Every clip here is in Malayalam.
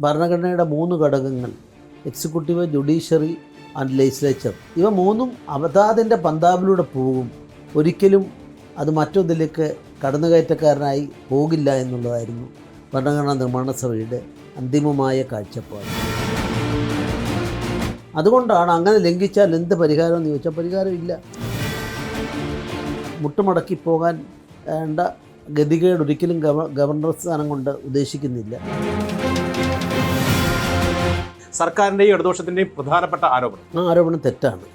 ഭരണഘടനയുടെ 3 ഘടകങ്ങൾ എക്സിക്യൂട്ടീവ്, ജുഡീഷ്യറി ആൻഡ് ലെജിസ്ലേച്ചർ, ഇവ മൂന്നും അവതാതിൻ്റെ പന്താവിലൂടെ പോകും. ഒരിക്കലും അത് മറ്റൊന്നിലേക്ക് കടന്നുകയറ്റക്കാരനായി പോകില്ല എന്നുള്ളതായിരുന്നു ഭരണഘടനാ നിർമ്മാണ സഭയുടെ അന്തിമമായ കാഴ്ചപ്പാട്. അതുകൊണ്ടാണ് അങ്ങനെ ലംഘിച്ചാൽ എന്ത് പരിഹാരം എന്ന് ചോദിച്ചാൽ പരിഹാരമില്ല. മുട്ടുമടക്കി പോകാൻ വേണ്ട ഗതികേട് ഒരിക്കലും ഗവർണർ സ്ഥാനം കൊണ്ട് ഉദ്ദേശിക്കുന്നില്ല. സർക്കാരിൻ്റെയും ഇടതുപക്ഷത്തിൻ്റെയും പ്രധാനപ്പെട്ട ആരോപണം, ആ ആരോപണം തെറ്റാണ്.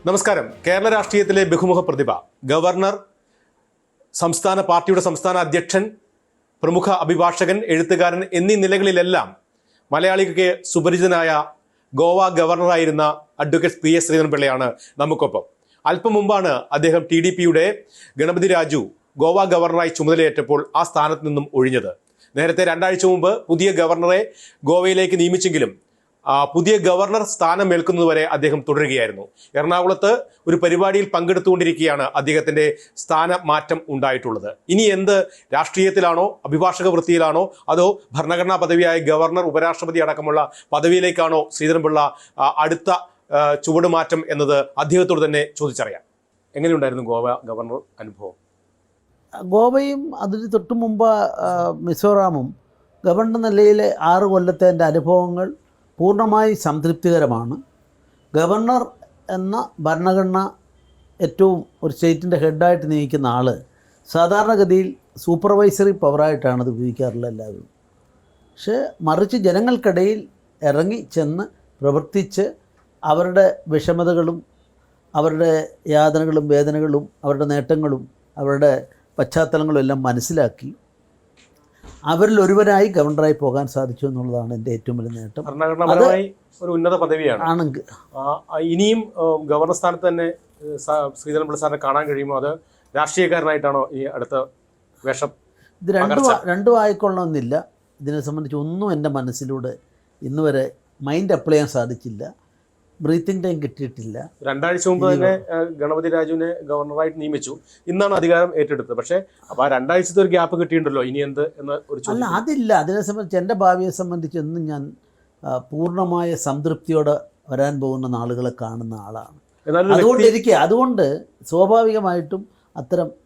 നമസ്കാരം. കേരള രാഷ്ട്രീയത്തിലെ ബഹുമുഖ പ്രതിഭ, ഗവർണർ, സംസ്ഥാന പാർട്ടിയുടെ സംസ്ഥാന അധ്യക്ഷൻ, പ്രമുഖ അഭിഭാഷകൻ, എഴുത്തുകാരൻ എന്നീ നിലകളിലെല്ലാം മലയാളിക്ക് സുപരിചിതനായ ഗോവ ഗവർണറായിരുന്ന അഡ്വക്കേറ്റ് പി എസ് ശ്രീധരൻപിള്ളയാണ് നമുക്കൊപ്പം. അല്പം മുമ്പാണ് അദ്ദേഹം TDPയുടെ ഗണപതി രാജു ഗോവ ഗവർണറായി ചുമതലയേറ്റപ്പോൾ ആ സ്ഥാനത്ത് നിന്നും ഒഴിഞ്ഞത്. നേരത്തെ 2 ആഴ്ച മുമ്പ് പുതിയ ഗവർണറെ ഗോവയിലേക്ക് നിയമിച്ചെങ്കിലും പുതിയ ഗവർണർ സ്ഥാനമേൽക്കുന്നതുവരെ അദ്ദേഹം തുടരുകയായിരുന്നു. എറണാകുളത്ത് ഒരു പരിപാടിയിൽ പങ്കെടുത്തുകൊണ്ടിരിക്കുകയാണ് അദ്ദേഹത്തിന്റെ സ്ഥാനമാറ്റം ഉണ്ടായിട്ടുള്ളത്. ഇനി എന്ത് രാഷ്ട്രീയത്തിലാണോ, അഭിഭാഷക വൃത്തിയിലാണോ, അതോ ഭരണഘടനാ പദവിയായ ഗവർണർ, ഉപരാഷ്ട്രപതി അടക്കമുള്ള പദവിയിലേക്കാണോ ശ്രീധരൻപിള്ള അടുത്ത ചുവടുമാറ്റം എന്നത് അദ്ദേഹത്തോട് തന്നെ ചോദിച്ചറിയാം. എങ്ങനെയുണ്ടായിരുന്നു ഗോവ ഗവർണർ അനുഭവം? ഗോവയും അതിന് തൊട്ടു മുമ്പ് മിസോറാമും ഗവർണർ നിലയിലെ 6 കൊല്ലത്തെ എൻ്റെ അനുഭവങ്ങൾ പൂർണ്ണമായി സംതൃപ്തികരമാണ്. ഗവർണർ എന്ന ഭരണഘടന ഏറ്റവും ഒരു സ്റ്റേറ്റിൻ്റെ ഹെഡായിട്ട് നിയമിക്കുന്ന ആൾ സാധാരണഗതിയിൽ സൂപ്പർവൈസറി പവറായിട്ടാണ് അത് ഉപയോഗിക്കാറുള്ളത് എല്ലാവരും. പക്ഷേ മറിച്ച് ജനങ്ങൾക്കിടയിൽ ഇറങ്ങി ചെന്ന് പ്രവർത്തിച്ച് അവരുടെ വിഷമതകളും അവരുടെ യാതനകളും വേദനകളും അവരുടെ നേട്ടങ്ങളും അവരുടെ പശ്ചാത്തലങ്ങളും എല്ലാം മനസ്സിലാക്കി അവരിൽ ഒരുവനായി ഗവർണറായി പോകാൻ സാധിച്ചു എന്നുള്ളതാണ് എൻ്റെ ഏറ്റവും വലിയ നേട്ടം. ഭരണഘടനാപരമായി ഒരു ഉന്നത പദവിയാണ്. ആണെങ്കിൽ ഇനിയും ഗവർണർ സ്ഥാനത്ത് തന്നെ ശ്രീധരൻപിള്ള സാറിനെ കാണാൻ കഴിയുമോ? അത് രാഷ്ട്രീയക്കാരനായിട്ടാണോ ഈ അടുത്ത വേഷം? ഇത് രണ്ടും ആയിക്കൊള്ളണമെന്നില്ല. ഇതിനെ സംബന്ധിച്ച് ഒന്നും എൻ്റെ മനസ്സിലൂടെ ഇന്ന് വരെ മൈൻഡ് അപ്ലൈ ചെയ്യാൻ സാധിച്ചില്ല. ബ്രീത്തിങ് ടൈം കിട്ടിയിട്ടില്ല. 2 ആഴ്ച മുമ്പ് തന്നെ ഗണപതി രാജുവിനെ ഗവർണറായിട്ട് നിയമിച്ചു. ഇന്നാണ് അധികാരം ഏറ്റെടുത്തത്. പക്ഷേ അപ്പോൾ ആ 2 ആഴ്ചത്തെ ഒരു ഗ്യാപ്പ് കിട്ടിയിട്ടുണ്ടല്ലോ. ഇനി എന്ത് എന്ന ഒരു ചോദ്യം. അല്ല, അതില്ല. അതിനെ സംബന്ധിച്ച് എൻ്റെ ഭാവിയെ സംബന്ധിച്ച് എന്നും ഞാൻ പൂർണ്ണമായ സംതൃപ്തിയോടെ വരാൻ പോകുന്ന നാളുകളെ കാണുന്ന ആളാണ്. അതുകൊണ്ട് സ്വാഭാവികമായിട്ടും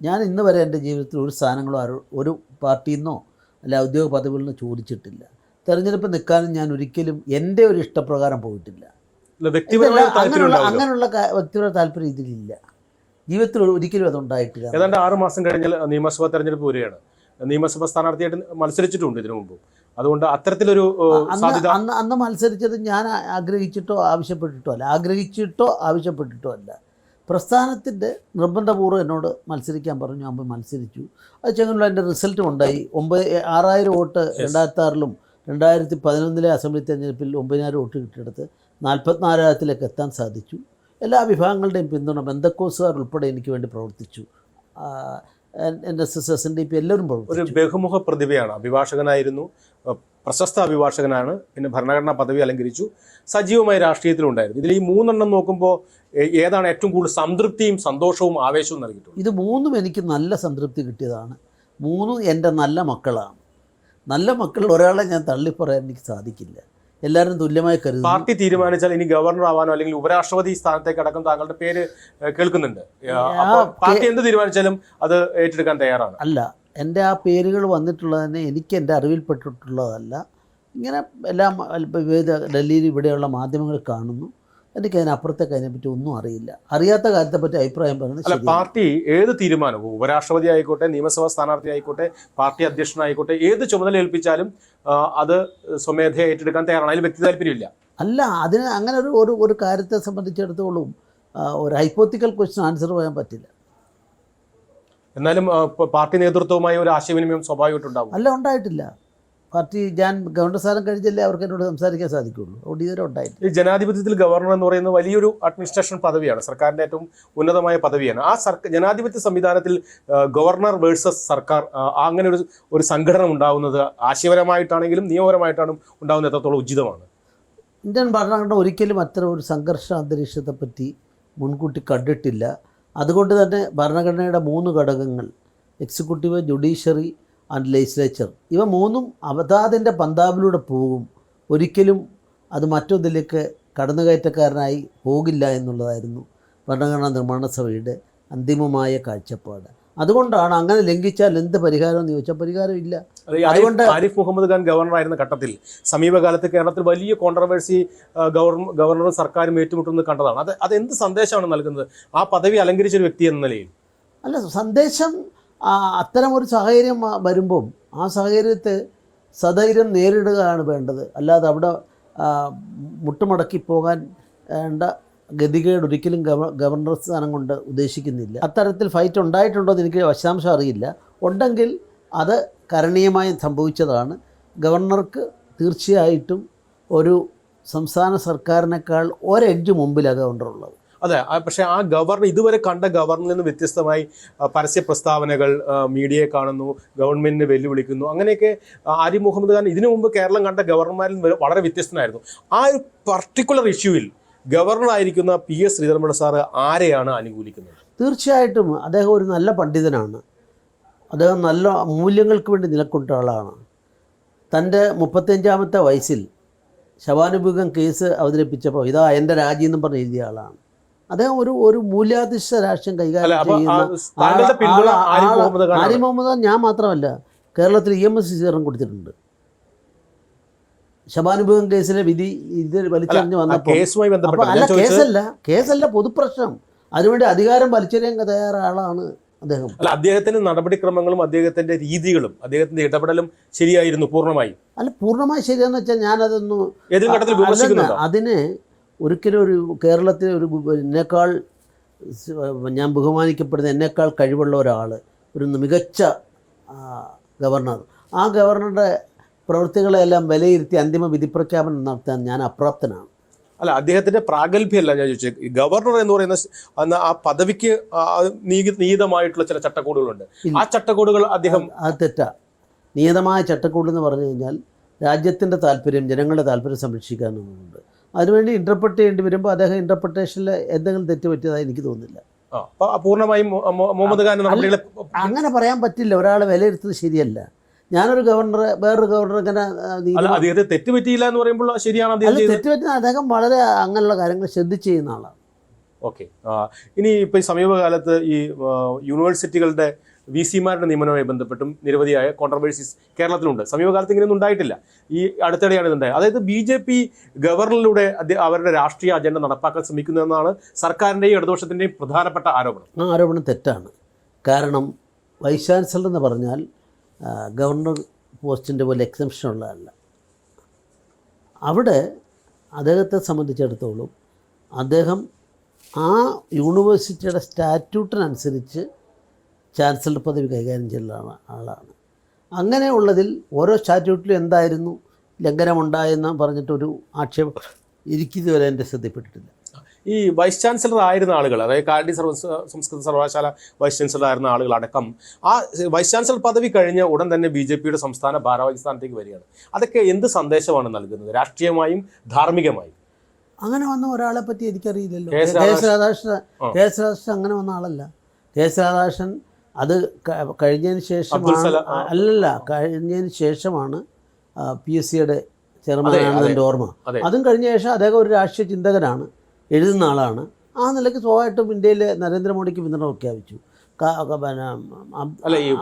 ഞാൻ ഇന്ന് വരെ എൻ്റെ ജീവിതത്തിൽ ഒരു സ്ഥാനങ്ങളോ ഒരു പാർട്ടിയിൽ നിന്നോ അല്ല ഔദ്യോഗിക പദവികളിൽ നിന്നോ ചോദിച്ചിട്ടില്ല. തെരഞ്ഞെടുപ്പ് നിൽക്കാനും ഞാൻ ഒരിക്കലും എൻ്റെ ഒരു ഇഷ്ടപ്രകാരം പോയിട്ടില്ല. അങ്ങനെയുള്ള വ്യക്തിപരമായ താല്പര്യം ഇതിലില്ല. ജീവിതത്തിൽ ഒരിക്കലും അതുണ്ടായിട്ടില്ല. ഏതാണ്ട് 6 മാസം കഴിഞ്ഞാൽ നിയമസഭാ തെരഞ്ഞെടുപ്പ് വരികയാണ്. നിയമസഭാ സ്ഥാനാർത്ഥിയായിട്ട് മത്സരിച്ചിട്ടുണ്ട് ഇതിനു മുമ്പ്. അതുകൊണ്ട് അത്തരത്തിലൊരു അന്ന് മത്സരിച്ചത് ഞാൻ ആഗ്രഹിച്ചിട്ടോ ആവശ്യപ്പെട്ടിട്ടോ അല്ല. പ്രസ്ഥാനത്തിൻ്റെ നിർബന്ധപൂർവ്വം എന്നോട് മത്സരിക്കാൻ പറഞ്ഞു. ഞാൻ മത്സരിച്ചു. അത് ചെങ്ങന്നൂരിൽ എൻ്റെ റിസൾട്ടും ഉണ്ടായി. 6000 വോട്ട് 2006-ലും 2011 അസംബ്ലി തെരഞ്ഞെടുപ്പിൽ 9000 വോട്ട് കിട്ടിയെടുത്ത് 44,000-ലേക്ക് എത്താൻ സാധിച്ചു. എല്ലാ വിഭാഗങ്ങളുടെയും പിന്തുണ, ബന്ധക്കോസുകാർ ഉൾപ്പെടെ എനിക്ക് വേണ്ടി പ്രവർത്തിച്ചു. NSS, SNDP എല്ലാവരും പ്രവർത്തിച്ചു. ഒരു ബഹുമുഖ പ്രതിഭയാണ്. അഭിഭാഷകനായിരുന്നു, പ്രശസ്ത അഭിഭാഷകനാണ്. പിന്നെ ഭരണഘടനാ പദവി അലങ്കരിച്ചു, സജീവമായ രാഷ്ട്രീയത്തിലുണ്ടായിരുന്നു. ഇതിൽ ഈ 3 നോക്കുമ്പോൾ ഏതാണ് ഏറ്റവും കൂടുതൽ സംതൃപ്തിയും സന്തോഷവും ആവേശവും നൽകിയിട്ടുള്ളത്? ഇത് 3 എനിക്ക് നല്ല സംതൃപ്തി കിട്ടിയതാണ്. 3 എൻ്റെ നല്ല മക്കളാണ്. നല്ല മക്കളിൽ ഒരാളെ ഞാൻ തള്ളിപ്പറയാൻ എനിക്ക് സാധിക്കില്ല. എല്ലാവരും തുല്യമായി കരുതുന്നു. പാർട്ടി തീരുമാനിച്ചാൽ ഇനി ഗവർണർ ആവാനോ അല്ലെങ്കിൽ ഉപരാഷ്ട്രപതി സ്ഥാനത്തേക്ക് അടക്കം താങ്കളുടെ പേര് കേൾക്കുന്നുണ്ട്. പാർട്ടി എന്ത് തീരുമാനിച്ചാലും അത് ഏറ്റെടുക്കാൻ തയ്യാറാണ്. അല്ല, എൻ്റെ ആ പേരുകൾ വന്നിട്ടുള്ളത് തന്നെ എനിക്ക് എൻ്റെ അറിവിൽപ്പെട്ടിട്ടുള്ളതല്ല. ഇങ്ങനെ എല്ലാം ഡൽഹിയിൽ ഇവിടെയുള്ള മാധ്യമങ്ങൾ കാണുന്നു. എനിക്ക് അതിനപ്പുറത്തേക്ക് അതിനെപ്പറ്റി ഒന്നും അറിയില്ല. അറിയാത്ത കാര്യത്തെപ്പറ്റി അഭിപ്രായം പറയുന്നത് പാർട്ടി ഏത് തീരുമാനവും, ഉപരാഷ്ട്രപതി ആയിക്കോട്ടെ, നിയമസഭാ സ്ഥാനാർത്ഥി ആയിക്കോട്ടെ, പാർട്ടി അധ്യക്ഷനായിക്കോട്ടെ, ഏത് ചുമതല ഏൽപ്പിച്ചാലും അത് സ്വമേധയെ ഏറ്റെടുക്കാൻ തയ്യാറാണ്. അതിൽ വ്യക്തി താല്പര്യമില്ല. അല്ല, അതിന് അങ്ങനെ ഒരു കാര്യത്തെ സംബന്ധിച്ചിടത്തോളം ഒരു ഹൈപ്പോത്തിക്കൽ ക്വസ്റ്റ്യൻ ആൻസർ ചെയ്യാൻ പറ്റില്ല. എന്നാലും പാർട്ടി നേതൃത്വവുമായി ഒരു ആശയവിനിമയം സ്വാഭാവികമായിട്ടുണ്ടാവും. അല്ല, ഉണ്ടായിട്ടില്ല. പാർട്ടി ഞാൻ ഗവർണർ സ്ഥാനം കഴിഞ്ഞല്ലേ അവർക്ക് എന്നോട് സംസാരിക്കാൻ സാധിക്കുള്ളൂ. അതുകൊണ്ട് ഇതുവരെ ഉണ്ടായിട്ടില്ല. ഈ ജനാധിപത്യത്തിൽ ഗവർണർ എന്ന് പറയുന്നത് വലിയൊരു അഡ്മിനിസ്ട്രേഷൻ പദവിയാണ്, സർക്കാരിൻ്റെ ഏറ്റവും ഉന്നതമായ പദവിയാണ്. ആ ജനാധിപത്യ സംവിധാനത്തിൽ ഗവർണർ വേഴ്സസ് സർക്കാർ അങ്ങനെ ഒരു സംഘടന ഉണ്ടാകുന്നത് ആശയപരമായിട്ടാണെങ്കിലും നിയമപരമായിട്ടാണ് ഉണ്ടാകുന്നത് എത്രത്തോളം ഉചിതമാണ്? ഇന്ത്യൻ ഭരണഘടന ഒരിക്കലും അത്തരം ഒരു സംഘർഷ അന്തരീക്ഷത്തെപ്പറ്റി മുൻകൂട്ടി കണ്ടിട്ടില്ല. അതുകൊണ്ട് തന്നെ ഭരണഘടനയുടെ 3 ഘടകങ്ങൾ എക്സിക്യൂട്ടീവ്, ജുഡീഷ്യറി ആൻഡ് ലെജിസ്ലേച്ചർ, ഇവ മൂന്നും അതാതിൻ്റെ പന്താവിലൂടെ പോകും. ഒരിക്കലും അത് മറ്റൊന്നിലേക്ക് കടന്നുകയറ്റക്കാരനായി പോകില്ല എന്നുള്ളതായിരുന്നു ഭരണഘടനാ നിർമ്മാണ സഭയുടെ അന്തിമമായ കാഴ്ചപ്പാട്. അതുകൊണ്ടാണ് അങ്ങനെ ലംഘിച്ചാൽ എന്ത് പരിഹാരം എന്ന് ചോദിച്ചാൽ പരിഹാരമില്ല. അതുകൊണ്ട് ആരിഫ് മുഹമ്മദ് ഖാൻ ഗവർണറായിരുന്ന ഘട്ടത്തിൽ സമീപകാലത്ത് കേരളത്തിൽ വലിയ കോൺട്രവേഴ്സി ഗവർണറും സർക്കാരും ഏറ്റുമുട്ടുന്നത് കണ്ടതാണ്. അത് എന്ത് സന്ദേശമാണ് നൽകുന്നത് ആ പദവി അലങ്കരിച്ച ഒരു വ്യക്തി എന്ന നിലയിൽ? അല്ല, സന്ദേശം അത്തരമൊരു സാഹചര്യം വരുമ്പം ആ സാഹചര്യത്തെ സധൈര്യം നേരിടുകയാണ് വേണ്ടത്. അല്ലാതെ അവിടെ മുട്ടുമടക്കി പോകാൻ വേണ്ട ഗതികേട് ഒരിക്കലും ഗവർണർ സ്ഥാനം കൊണ്ട് ഉദ്ദേശിക്കുന്നില്ല. അത്തരത്തിൽ ഫൈറ്റ് ഉണ്ടായിട്ടുണ്ടോ എന്ന് എനിക്ക് വശാംശം അറിയില്ല. ഉണ്ടെങ്കിൽ അത് കരണീയമായി സംഭവിച്ചതാണ്. ഗവർണർക്ക് തീർച്ചയായിട്ടും ഒരു സംസ്ഥാന സർക്കാരിനേക്കാൾ ഒരെഡ്ജ് മുമ്പിലാണ് ഗവർണറുള്ളത്. അതെ, പക്ഷേ ആ ഗവർണർ ഇതുവരെ കണ്ട ഗവർണറിൽ നിന്ന് വ്യത്യസ്തമായി പരസ്യ പ്രസ്താവനകൾ, മീഡിയയെ കാണുന്നു, ഗവൺമെന്റിനെ വെല്ലുവിളിക്കുന്നു, അങ്ങനെയൊക്കെ ആരിഫ് മുഹമ്മദ് ഖാൻ ഇതിനു മുമ്പ് കേരളം കണ്ട ഗവർണർമാരിൽ വളരെ വ്യത്യസ്തനായിരുന്നു. ആ ഒരു പർട്ടിക്കുലർ ഇഷ്യൂവിൽ ഗവർണറായിരിക്കുന്ന PS ശ്രീധരൻപിള്ള സാറ് ആരെയാണ് അനുകൂലിക്കുന്നത്? തീർച്ചയായിട്ടും അദ്ദേഹം ഒരു നല്ല പണ്ഡിതനാണ്. അദ്ദേഹം നല്ല മൂല്യങ്ങൾക്ക് വേണ്ടി നിലകൊണ്ട ആളാണ്. തൻ്റെ 35-ാമത്തെ വയസ്സിൽ ശവാനുഭൂഗം കേസ് അവതരിപ്പിച്ചപ്പോൾ ഇതാ എൻ്റെ രാജ്യം എന്നും പറഞ്ഞ് എഴുതിയ ആളാണ്. അദ്ദേഹം ഒരു മൂല്യാധിഷ്ഠ രാഷ്ട്രീയം കൈകാര്യം ചെയ്യുന്ന ആരിഫ് മുഹമ്മദ് ഖാൻ ഞാൻ മാത്രമല്ല, കേരളത്തിൽ EMS സ്വീകരണം കൊടുത്തിട്ടുണ്ട്. ശവാനുഭൂഗം കേസിലെ വിധി ഇത് വലിച്ചെറിഞ്ഞ് വന്നപ്പോൾ അല്ല കേസല്ല പൊതുപ്രശ്നം, അതിനുവേണ്ടി അധികാരം വലിച്ചെറിയാൻ തയ്യാറായ ആളാണ് അദ്ദേഹം. അല്ല, അദ്ദേഹത്തിന്റെ നടപടിക്രമങ്ങളും അദ്ദേഹത്തിന്റെ രീതികളും അദ്ദേഹത്തിന്റെ ഇടപെടലും ശരിയായിരുന്നു പൂർണ്ണമായി? അല്ല, പൂർണ്ണമായി ശരിയാന്ന് വെച്ചാൽ ഞാനതൊന്നും അതിന് ഒരിക്കലും ഒരു കേരളത്തിലെ ഒരു എന്നേക്കാൾ ഞാൻ ബഹുമാനിക്കപ്പെടുന്ന എന്നേക്കാൾ കഴിവുള്ള ഒരാൾ, ഒരു മികച്ച ഗവർണർ, ആ ഗവർണറുടെ പ്രവൃത്തികളെല്ലാം വിലയിരുത്തി അന്തിമ വിധിപ്രഖ്യാപനം നടത്താൻ ഞാൻ അപ്രാപ്തനാണ്. അല്ല, അദ്ദേഹത്തിന്റെ പ്രാഗൽഭ്യമല്ല ഞാൻ ചോദിച്ചത്. ഗവർണർ എന്ന് പറയുന്ന ആ പദവിക്ക് നിയതമായിട്ടുള്ള ചില ചട്ടക്കൂടുകളുണ്ട്. ആ ചട്ടക്കൂടുകൾ അദ്ദേഹം അത് തെറ്റാ. നിയതമായ ചട്ടക്കൂട് എന്ന് പറഞ്ഞു കഴിഞ്ഞാൽ രാജ്യത്തിൻ്റെ താല്പര്യം, ജനങ്ങളുടെ താല്പര്യം സംരക്ഷിക്കാനുണ്ട്. അതിനുവേണ്ടി ഇൻ്റർപ്രറ്റ് ചെയ്യേണ്ടി വരുമ്പോൾ അദ്ദേഹം ഇൻ്റർപ്രിട്ടേഷനിൽ എന്തെങ്കിലും തെറ്റ് പറ്റിയതായി എനിക്ക് തോന്നുന്നില്ല. പൂർണ്ണമായും മുഹമ്മദ് ഖാൻ അങ്ങനെ പറയാൻ പറ്റില്ല. ഒരാളെ വിലയിരുത്തുന്നത് ശരിയല്ല. ഞാനൊരു ഗവർണറെ വേറൊരു ഗവർണർ ഇങ്ങനെ തെറ്റുപറ്റിയില്ല എന്ന് പറയുമ്പോൾ ശരിയാണ്. തെറ്റുപറ്റുന്ന അദ്ദേഹം വളരെ അങ്ങനെയുള്ള കാര്യങ്ങൾ ശ്രദ്ധിച്ച് ചെയ്യുന്ന ആളാണ്. ഓക്കെ, ഇനി ഇപ്പോൾ ഈ സമീപകാലത്ത് ഈ യൂണിവേഴ്സിറ്റികളുടെ VC-മാരുടെ നിയമനവുമായി ബന്ധപ്പെട്ടും നിരവധിയായ കോൺട്രവേഴ്സീസ് കേരളത്തിലുണ്ട്. സമീപകാലത്ത് ഇങ്ങനെയൊന്നും ഉണ്ടായിട്ടില്ല, ഈ അടുത്തിടെയാണ് ഇതുണ്ടായത്. അതായത് BJP ഗവർണറിലൂടെ അവരുടെ രാഷ്ട്രീയ അജണ്ട നടപ്പാക്കാൻ ശ്രമിക്കുന്നതെന്നാണ് സർക്കാരിൻ്റെയും ഇടതുപക്ഷത്തിൻ്റെയും പ്രധാനപ്പെട്ട ആരോപണം. ആ ആരോപണം തെറ്റാണ്. കാരണം വൈസ് ചാൻസലർ എന്ന് പറഞ്ഞാൽ ഗവർണർ പോസ്റ്റിൻ്റെ പോലെ എക്സംഷൻ ഉള്ളതല്ല. അവിടെ അദ്ദേഹത്തെ സംബന്ധിച്ചിടത്തോളം അദ്ദേഹം ആ യൂണിവേഴ്സിറ്റിയുടെ സ്റ്റാറ്റ്യൂട്ടിനനുസരിച്ച് ചാൻസലർ പദവി കൈകാര്യം ചെയ്യുന്ന ആളാണ്. അങ്ങനെയുള്ളതിൽ ഓരോ സ്റ്റാറ്റ്യൂട്ടിലും എന്തായിരുന്നു ലംഘനമുണ്ടായെന്ന് പറഞ്ഞിട്ടൊരു ആക്ഷേപം എനിക്കിതുവരെ എൻ്റെ ശ്രദ്ധയിൽപ്പെട്ടിട്ടില്ല. ഈ വൈസ് ചാൻസലർ ആയിരുന്ന ആളുകൾ, അതായത് കാലടി സംസ്കൃത സർവകലാശാല വൈസ് ചാൻസലർ ആയിരുന്ന ആളുകളടക്കം ആ വൈസ് ചാൻസലർ പദവി കഴിഞ്ഞ ഉടൻ തന്നെ BJPയുടെ സംസ്ഥാന ഭാരവാഹി സ്ഥാനത്തേക്ക് വരികയാണ്. അതൊക്കെ എന്ത് സന്ദേശമാണ് നൽകുന്നത്, രാഷ്ട്രീയമായും ധാർമ്മികമായും? അങ്ങനെ വന്ന ഒരാളെ പറ്റി എനിക്കറിയില്ലല്ലോ. KS രാധാകൃഷ്ണൻ അങ്ങനെ വന്ന ആളല്ല. KS രാധാകൃഷ്ണൻ അത് കഴിഞ്ഞതിന് ശേഷമാണ് PSCയുടെ ചെയർമാനാണെന്ന് എൻ്റെ ഓർമ്മ. അതും കഴിഞ്ഞ ശേഷം അദ്ദേഹം ഒരു രാഷ്ട്രീയ ചിന്തകനാണ്, എഴുതുന്ന ആളാണ്. ആ നിലയ്ക്ക് സ്വാഭാവികമായിട്ടും ഇന്ത്യയിലെ നരേന്ദ്രമോദിക്ക് പിന്തുണ പ്രഖ്യാപിച്ചു.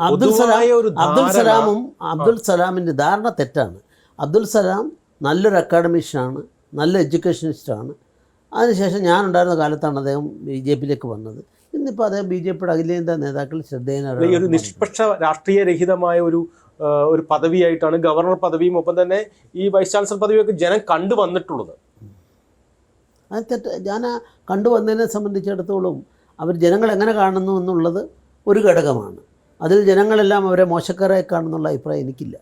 അബ്ദുൽ സലാമിൻ്റെ ധാരണ തെറ്റാണ്. അബ്ദുൽ സലാം നല്ലൊരു അക്കാഡമിഷ്യനാണ്, നല്ല എഡ്യൂക്കേഷനിസ്റ്റാണ്. അതിനുശേഷം ഞാനുണ്ടായിരുന്ന കാലത്താണ് അദ്ദേഹം BJPയിലേക്ക് വന്നത്. ഇന്നിപ്പോൾ അദ്ദേഹം BJPയുടെ അഖിലേന്ത്യാ നേതാക്കൾ ശ്രദ്ധേയനാണ്. ഒരു നിഷ്പക്ഷ രാഷ്ട്രീയ രഹിതമായ ഒരു പദവിയായിട്ടാണ് ഗവർണർ പദവിയും ഒപ്പം തന്നെ ഈ വൈസ് ചാൻസലർ പദവിയൊക്കെ ജനം കണ്ടുവന്നിട്ടുള്ളത്. അത് തെറ്റ്. ഞാൻ കണ്ടുവന്നതിനെ സംബന്ധിച്ചിടത്തോളം അവർ ജനങ്ങൾ എങ്ങനെ കാണുന്നു എന്നുള്ളത് ഒരു ഘടകമാണ്. അതിൽ ജനങ്ങളെല്ലാം അവരെ മോശക്കാരായി കാണുന്നുള്ള അഭിപ്രായം എനിക്കില്ല.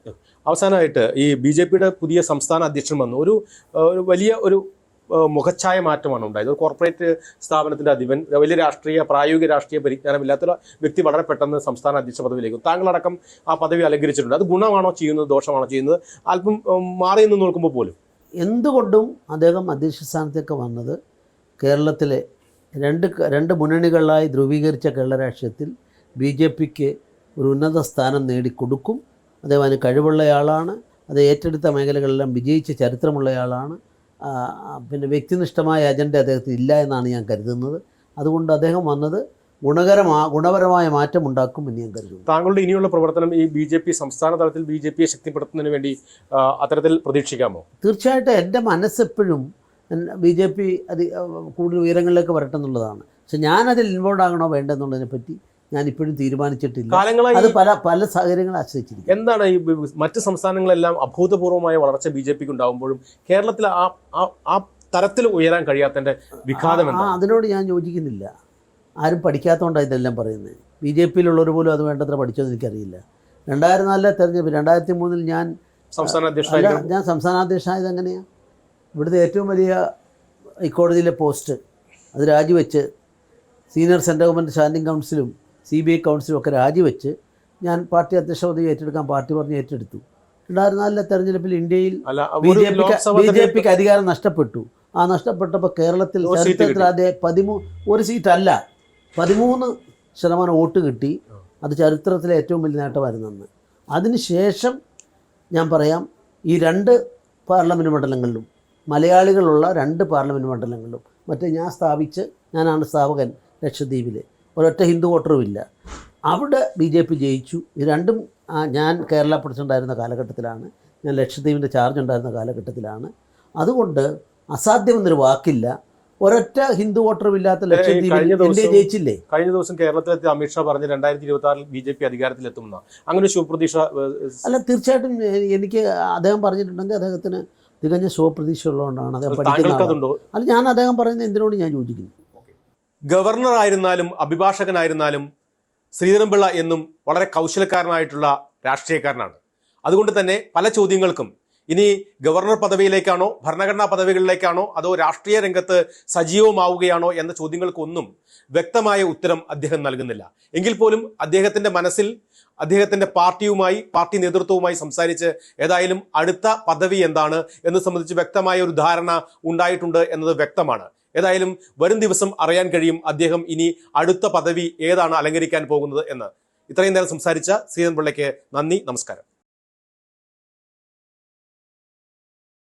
അവസാനമായിട്ട് ഈ BJPയുടെ പുതിയ സംസ്ഥാന അധ്യക്ഷൻ വന്നു ഒരു വലിയ ഒരു മുഖച്ഛായ മാറ്റമാണ് ഉണ്ടായത്. ഒരു കോർപ്പറേറ്റ് സ്ഥാപനത്തിൻ്റെ അധിപൻ, വലിയ പ്രായോഗിക രാഷ്ട്രീയ പരിജ്ഞാനമില്ലാത്തൊരു വ്യക്തി വളരെ പെട്ടെന്ന് സംസ്ഥാന അധ്യക്ഷ പദവിയിലേക്ക്, താങ്കളടക്കം ആ പദവി അലങ്കരിച്ചിട്ടുണ്ട്. അത് ഗുണമാണോ ചെയ്യുന്നത്, ദോഷമാണോ ചെയ്യുന്നത്? അല്പം മാറി നിന്ന് നോക്കുമ്പോൾ പോലും എന്തുകൊണ്ടും അദ്ദേഹം അധ്യക്ഷ സ്ഥാനത്തേക്ക് വന്നത് കേരളത്തിലെ രണ്ട് മുന്നണികളായി ധ്രുവീകരിച്ച കേരള രാഷ്ട്രീയത്തിൽ BJPക്ക് ഒരു ഉന്നത സ്ഥാനം നേടിക്കൊടുക്കും അദ്ദേഹം അതിന് കഴിവുള്ളയാളാണ്. അത് ഏറ്റെടുത്ത മേഖലകളെല്ലാം വിജയിച്ച ചരിത്രമുള്ളയാളാണ്. പിന്നെ വ്യക്തിനിഷ്ഠമായ അജണ്ട അദ്ദേഹത്തിന് ഇല്ല എന്നാണ് ഞാൻ കരുതുന്നത്. അതുകൊണ്ട് അദ്ദേഹം വന്നത് ഗുണപരമായ മാറ്റം ഉണ്ടാക്കും എന്ന് ഞാൻ കരുതുന്നു. താങ്കളുടെ ഇനിയുള്ള പ്രവർത്തനം ഈ BJP സംസ്ഥാന തലത്തിൽ BJP ശക്തിപ്പെടുത്തുന്നതിന് വേണ്ടി അത്തരത്തിൽ പ്രതീക്ഷിക്കാമോ? തീർച്ചയായിട്ടും എൻ്റെ മനസ്സെപ്പോഴും BJP കൂടുതൽ ഉയരങ്ങളിലേക്ക് വരട്ടെ എന്നുള്ളതാണ്. പക്ഷെ ഞാനതിൽ ഇൻവോൾവ് ആകണോ വേണ്ടെന്നുള്ളതിനെ പറ്റി ഞാൻ ഇപ്പോഴും തീരുമാനിച്ചിട്ടില്ല. അത് പല സാഹചര്യങ്ങളെ ആശ്രയിച്ചിരിക്കും. എന്താണ് ഈ മറ്റ് സംസ്ഥാനങ്ങളെല്ലാം അഭൂതപൂർവമായ വളർച്ച BJPക്ക് ഉണ്ടാകുമ്പോഴും കേരളത്തിൽ ആ തരത്തിൽ ഉയരാൻ കഴിയാത്തതിന്റെ വിഘാതം എന്താണ്? അതിനോട് ഞാൻ യോജിക്കുന്നില്ല. ആരും പഠിക്കാത്തതുകൊണ്ടാണ് ഇതെല്ലാം പറയുന്നത്. BJPയിലുള്ളവർ പോലും അത് വേണ്ടത്ര പഠിച്ചോന്ന് എനിക്കറിയില്ല. 2004 തെരഞ്ഞെടുപ്പ് 2003 ഞാൻ സംസ്ഥാന അധ്യക്ഷനായത് എങ്ങനെയാണ്? ഇവിടുത്തെ ഏറ്റവും വലിയ ഹൈക്കോടതിയിലെ പോസ്റ്റ് അത് രാജിവെച്ച് സീനിയർ സെൻട്രൽ ഗവൺമെൻറ് സ്റ്റാൻഡിംഗ് കൗൺസിലും CBI കൗൺസിലും ഒക്കെ രാജിവെച്ച് ഞാൻ പാർട്ടി അധ്യക്ഷ പദവി ഏറ്റെടുക്കാൻ പാർട്ടി പറഞ്ഞ് ഏറ്റെടുത്തു. 2004 തെരഞ്ഞെടുപ്പിൽ ഇന്ത്യയിൽ BJPക്ക് അധികാരം നഷ്ടപ്പെട്ടു. ആ നഷ്ടപ്പെട്ടപ്പോൾ കേരളത്തിൽ ചരിത്രത്തിൽ ആദ്യം 13 സീറ്റല്ല 13% വോട്ട് കിട്ടി. അത് ചരിത്രത്തിലെ ഏറ്റവും വലിയ നേട്ടമായിരുന്നു. അതിനുശേഷം ഞാൻ പറയാം, ഈ 2 പാർലമെൻറ്റ് മണ്ഡലങ്ങളിലും മലയാളികളുള്ള 2 പാർലമെൻറ്റ് മണ്ഡലങ്ങളിലും ഞാനാണ് സ്ഥാപകൻ. ലക്ഷദ്വീപിൽ ഒരൊറ്റ ഹിന്ദു വോട്ടറും ഇല്ല. അവിടെ BJP ജയിച്ചു. ഇത് രണ്ടും ഞാൻ കേരള പ്രസിഡൻ്റായിരുന്ന കാലഘട്ടത്തിലാണ്, ഞാൻ ലക്ഷദ്വീപിൻ്റെ ചാർജ് ഉണ്ടായിരുന്ന കാലഘട്ടത്തിലാണ്. അതുകൊണ്ട് അസാധ്യമെന്നൊരു വാക്കില്ല. ഒരൊറ്റ ഹിന്ദു വോട്ടറും ഇല്ലാത്ത ലക്ഷദ്വീപിൽ ഇന്ത്യ ജയിച്ചില്ലേ? കഴിഞ്ഞ ദിവസം കേരളത്തിലെത്തി അമിത്ഷാ പറഞ്ഞ് 2026 BJP അധികാരത്തിലെത്തുമെന്ന അങ്ങനെ ശുഭപ്രതീക്ഷ അല്ല, തീർച്ചയായിട്ടും എനിക്ക് അദ്ദേഹം പറഞ്ഞിട്ടുണ്ടെങ്കിൽ അദ്ദേഹത്തിന് തികഞ്ഞ ശുഭപ്രതീക്ഷ ഉള്ളതുകൊണ്ടാണ് അദ്ദേഹം പഠിക്കുന്നത്. അല്ല, ഞാൻ അദ്ദേഹം പറയുന്നത് എന്തിനോട് ഞാൻ യോജിക്കുന്നു. ഗവർണർ ആയിരുന്നാലും അഭിഭാഷകനായിരുന്നാലും ശ്രീധരൻപിള്ള എന്നും വളരെ കൗശലക്കാരനായിട്ടുള്ള രാഷ്ട്രീയക്കാരനാണ്. അതുകൊണ്ട് തന്നെ പല ചോദ്യങ്ങൾക്കും ഇനി ഗവർണർ പദവിയിലേക്കാണോ ഭരണഘടനാ പദവികളിലേക്കാണോ അതോ രാഷ്ട്രീയ രംഗത്ത് സജീവമാവുകയാണോ എന്ന ചോദ്യങ്ങൾക്കൊന്നും വ്യക്തമായ ഉത്തരം അദ്ദേഹം നൽകുന്നില്ല. എങ്കിൽ പോലും അദ്ദേഹത്തിന്റെ മനസ്സിൽ അദ്ദേഹത്തിന്റെ പാർട്ടി നേതൃത്വവുമായി സംസാരിച്ച് ഏതായാലും അടുത്ത പദവി എന്താണ് എന്ന് സംബന്ധിച്ച് വ്യക്തമായ ഒരു ധാരണ ഉണ്ടായിട്ടുണ്ട് എന്നത് വ്യക്തമാണ്. ഏതായാലും വരും ദിവസം അറിയാൻ കഴിയും അദ്ദേഹം ഇനി അടുത്ത പദവി ഏതാണ് അലങ്കരിക്കാൻ പോകുന്നത് എന്ന്. ഇത്രയും നേരം സംസാരിച്ച ശ്രീധരൻപിള്ളയ്ക്ക് നന്ദി, നമസ്കാരം.